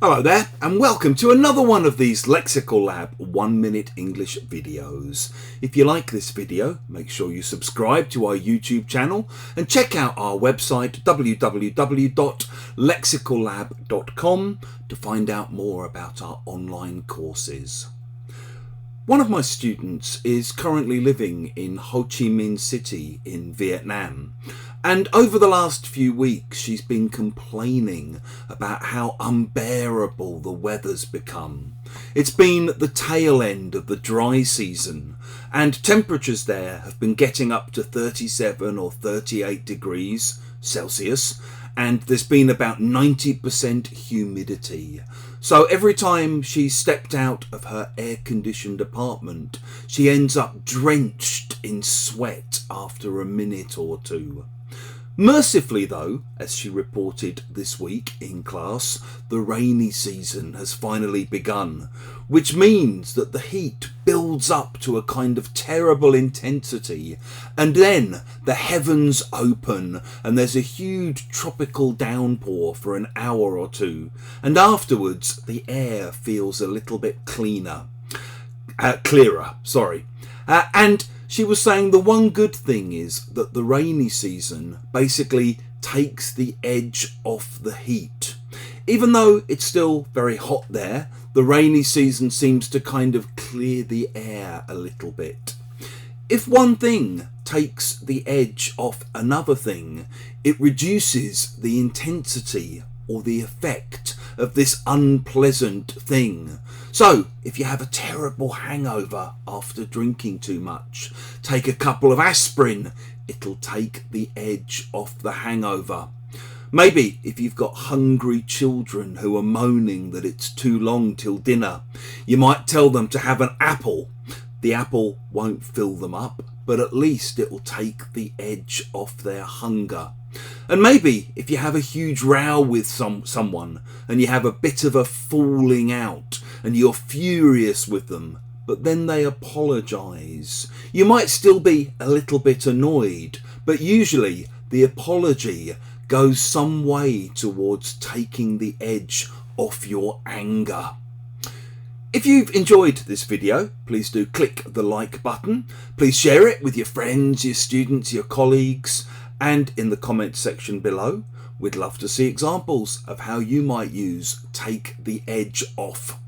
Hello there, and welcome to another one of these Lexical Lab 1 minute English videos. If you like this video, make sure you subscribe to our YouTube channel and check out our website www.lexicallab.com to find out more about our online courses. One of my students is currently living in Ho Chi Minh City in Vietnam, and over the last few weeks she's been complaining about how unbearable the weather's become. It's been the tail end of the dry season, and temperatures there have been getting up to 37 or 38 degrees Celsius, and there's been about 90% humidity. So every time she stepped out of her air-conditioned apartment, she ends up drenched in sweat after a minute or two. Mercifully though, as she reported this week in class, the rainy season has finally begun, which means that the heat builds up to a kind of terrible intensity, and then the heavens open and there's a huge tropical downpour for an hour or two, and afterwards the air feels a little bit clearer. And she was saying the one good thing is that the rainy season basically takes the edge off the heat. Even though it's still very hot there, the rainy season seems to kind of clear the air a little bit. If one thing takes the edge off another thing, it reduces the intensity or the effect of this unpleasant thing. So if you have a terrible hangover after drinking too much, take a couple of aspirin, it'll take the edge off the hangover. Maybe if you've got hungry children who are moaning that it's too long till dinner, you might tell them to have an apple. The apple won't fill them up, but at least it will take the edge off their hunger. And maybe if you have a huge row with someone and you have a bit of a falling out and you're furious with them, but then they apologise, you might still be a little bit annoyed, but usually the apology goes some way towards taking the edge off your anger. If you've enjoyed this video, please do click the like button. Please share it with your friends, your students, your colleagues, and in the comments section below. We'd love to see examples of how you might use take the edge off.